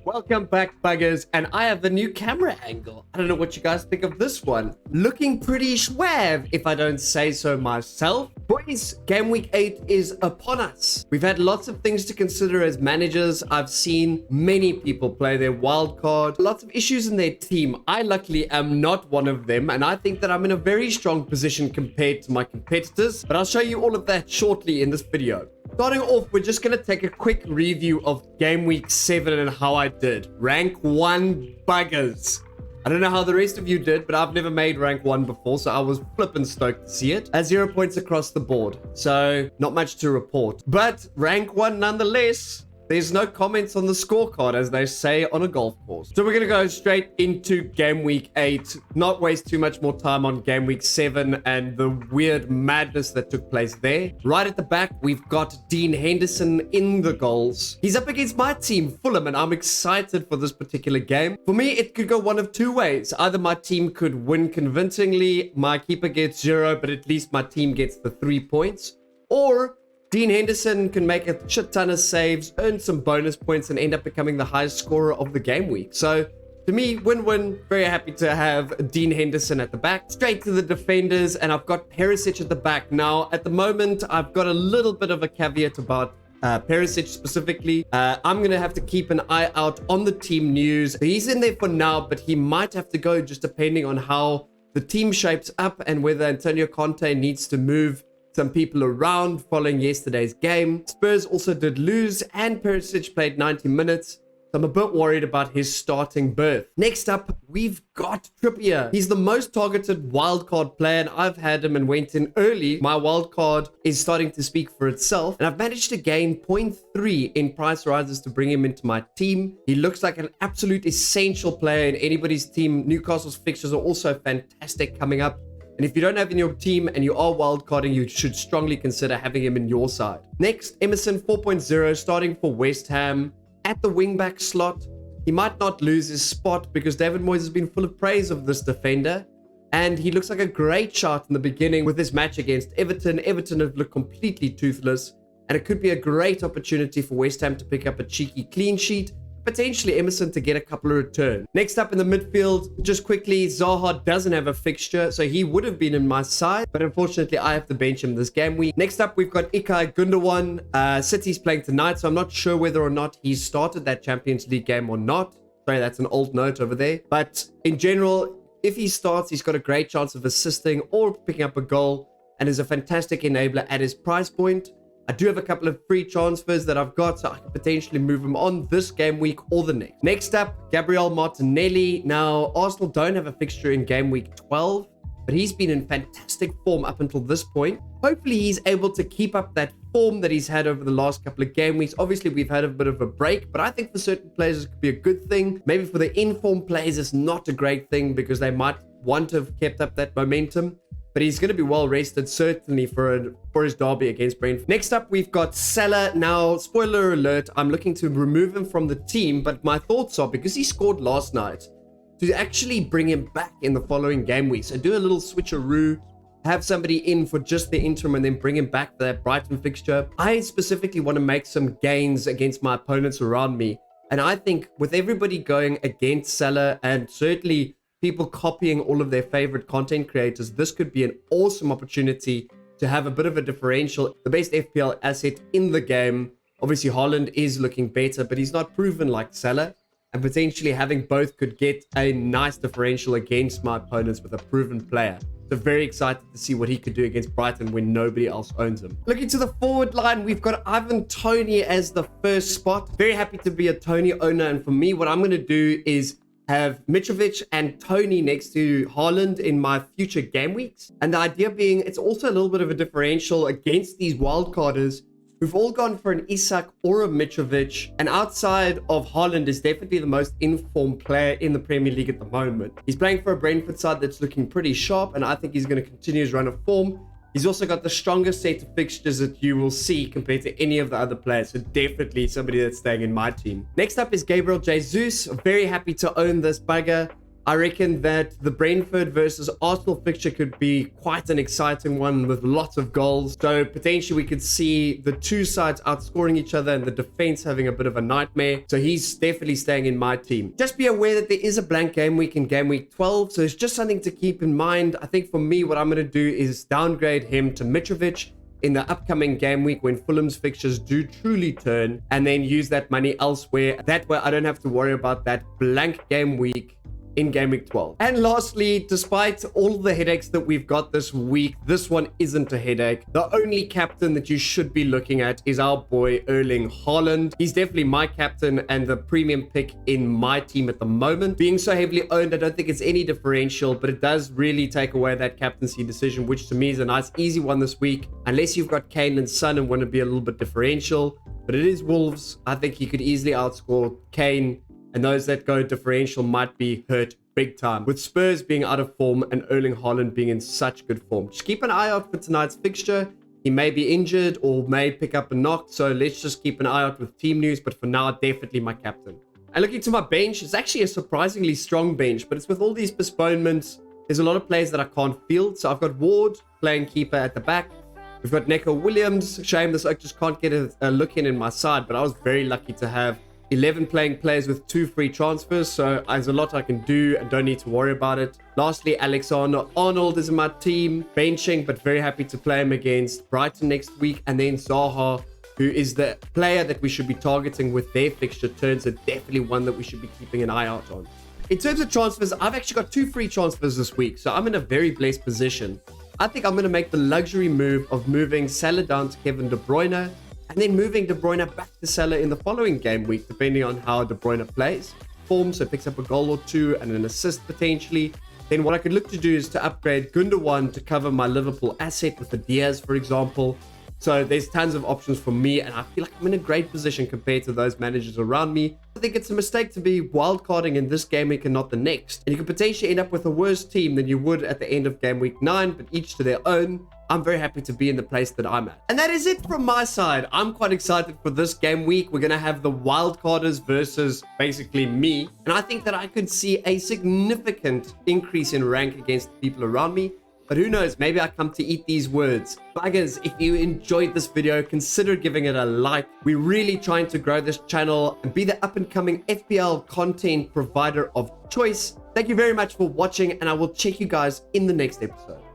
Welcome back, buggers, and I have a new camera angle. I don't know what you guys think of this one. Looking pretty suave, if I don't say so myself. Boys, Game Week 8 is upon us. We've had lots of things to consider as managers. I've seen many people play their wild card. Lots of issues in their team. I luckily am not one of them, and I think that I'm in a very strong position compared to my competitors, but I'll show you all of that shortly in this video. Starting off, we're just going to take a quick review of Game Week 7 and how I did. Rank 1 buggers. I don't know how the rest of you did, but I've never made rank 1 before, so I was flippin' stoked to see it. 0 points across the board, so not much to report. But rank 1 nonetheless. There's no comments on the scorecard, as they say on a golf course. So we're going to go straight into Game Week 8. Not waste too much more time on Game Week 7 and the weird madness that took place there. Right at the back, we've got Dean Henderson in the goals. He's up against my team, Fulham, and I'm excited for this particular game. For me, it could go one of two ways. Either my team could win convincingly, my keeper gets 0, but at least my team gets the 3 points. Or Dean Henderson can make a shit ton of saves, earn some bonus points, and end up becoming the highest scorer of the game week. So, to me, win-win. Very happy to have Dean Henderson at the back. Straight to the defenders, and I've got Perisic at the back. Now, at the moment, I've got a little bit of a caveat about Perisic specifically. I'm going to have to keep an eye out on the team news. He's in there for now, but he might have to go just depending on how the team shapes up and whether Antonio Conte needs to move some people around following yesterday's game. Spurs also did lose, and Perisic played 90 minutes. So I'm a bit worried about his starting berth. Next up, we've got Trippier. He's the most targeted wildcard player, and I've had him and went in early. My wildcard is starting to speak for itself, and I've managed to gain 0.3 in price rises to bring him into my team. He looks like an absolute essential player in anybody's team. Newcastle's fixtures are also fantastic coming up. And if you don't have in your team and you are wildcarding, you should strongly consider having him in your side. Next, Emerson 4.0 starting for West Ham at the wingback slot. He might not lose his spot because David Moyes has been full of praise of this defender. And he looks like a great shot in the beginning with his match against Everton. Everton have looked completely toothless. And it could be a great opportunity for West Ham to pick up a cheeky clean sheet. Potentially Emerson to get a couple of returns. Next up in the midfield, just quickly, Zaha doesn't have a fixture, so he would have been in my side, but unfortunately I have to bench him this game week. Next up, we've got Ilkay Gundogan. City's playing tonight, so I'm not sure whether or not he started that Champions League game or not. Sorry, that's an old note over there. But in general, if he starts, he's got a great chance of assisting or picking up a goal and is a fantastic enabler at his price point. I do have a couple of free transfers that I've got, so I can potentially move him on this game week or the next. Next up, Gabriel Martinelli. Now, Arsenal don't have a fixture in game week 12, but he's been in fantastic form up until this point. Hopefully, he's able to keep up that form that he's had over the last couple of game weeks. Obviously, we've had a bit of a break, but I think for certain players, it could be a good thing. Maybe for the in-form players, it's not a great thing because they might want to have kept up that momentum. But he's going to be well rested, certainly, for his derby against Brentford. Next up, we've got Salah. Now, spoiler alert, I'm looking to remove him from the team, but my thoughts are, because he scored last night, to actually bring him back in the following game week. So do a little switcheroo, have somebody in for just the interim, and then bring him back for that Brighton fixture. I specifically want to make some gains against my opponents around me. And I think with everybody going against Salah, and certainly people copying all of their favorite content creators, this could be an awesome opportunity to have a bit of a differential. The best FPL asset in the game. Obviously, Haaland is looking better, but he's not proven like Salah. And potentially having both could get a nice differential against my opponents with a proven player. So very excited to see what he could do against Brighton when nobody else owns him. Looking to the forward line, we've got Ivan Toney as the first spot. Very happy to be a Toney owner. And for me, what I'm going to do is have Mitrovic and Toney next to Haaland in my future game weeks. And the idea being, it's also a little bit of a differential against these wildcarders who've all gone for an Isak or a Mitrovic. And outside of Haaland is definitely the most informed player in the Premier League at the moment. He's playing for a Brentford side that's looking pretty sharp, and I think he's going to continue his run of form. He's also got the strongest set of fixtures that you will see compared to any of the other players. So definitely somebody that's staying in my team. Next up is Gabriel Jesus. Very happy to own this bugger. I reckon that the Brentford versus Arsenal fixture could be quite an exciting one with lots of goals. So potentially we could see the two sides outscoring each other and the defense having a bit of a nightmare. So he's definitely staying in my team. Just be aware that there is a blank game week in game week 12. So it's just something to keep in mind. I think for me, what I'm going to do is downgrade him to Mitrovic in the upcoming game week when Fulham's fixtures do truly turn, and then use that money elsewhere. That way I don't have to worry about that blank game week in game week 12. And lastly, despite all the headaches that we've got this week, this one isn't a headache. The only captain that you should be looking at is our boy Erling Haaland. He's definitely my captain and the premium pick in my team at the moment. Being so heavily owned, I don't think it's any differential, but it does really take away that captaincy decision, which to me is a nice easy one this week, unless you've got Kane and Son and want to be a little bit differential. But it is Wolves. I think he could easily outscore Kane, and those that go differential might be hurt big time, with Spurs being out of form and Erling Haaland being in such good form. Just keep an eye out for tonight's fixture. He may be injured or may pick up a knock, so let's just keep an eye out with team news. But for now, definitely my captain. And looking to my bench, it's actually a surprisingly strong bench, but it's with all these postponements, there's a lot of players that I can't field. So I've got Ward playing keeper at the back. We've got Neko Williams. Shame this oak just can't get a look in my side, but I was very lucky to have 11 playing players with 2 free transfers, so there's a lot I can do and don't need to worry about it. Lastly, Alexander-Arnold is in my team, benching, but very happy to play him against Brighton next week. And then Zaha, who is the player that we should be targeting with their fixture turns, so definitely one that we should be keeping an eye out on. In terms of transfers, I've actually got 2 free transfers this week, so I'm in a very blessed position. I think I'm going to make the luxury move of moving Salah down to Kevin De Bruyne, and then moving De Bruyne back to Salah in the following game week, depending on how De Bruyne plays. Form, so picks up a goal or 2 and an assist potentially. Then what I could look to do is to upgrade Gundogan to cover my Liverpool asset with the Diaz, for example. So there's tons of options for me, and I feel like I'm in a great position compared to those managers around me. I think it's a mistake to be wildcarding in this game week and not the next. And you could potentially end up with a worse team than you would at the end of game week 9, but each to their own. I'm very happy to be in the place that I'm at. And that is it from my side. I'm quite excited for this game week. We're going to have the wildcarders versus basically me. And I think that I could see a significant increase in rank against the people around me. But who knows, maybe I come to eat these words. Buggers, if you enjoyed this video, consider giving it a like. We're really trying to grow this channel and be the up-and-coming FPL content provider of choice. Thank you very much for watching, and I will check you guys in the next episode.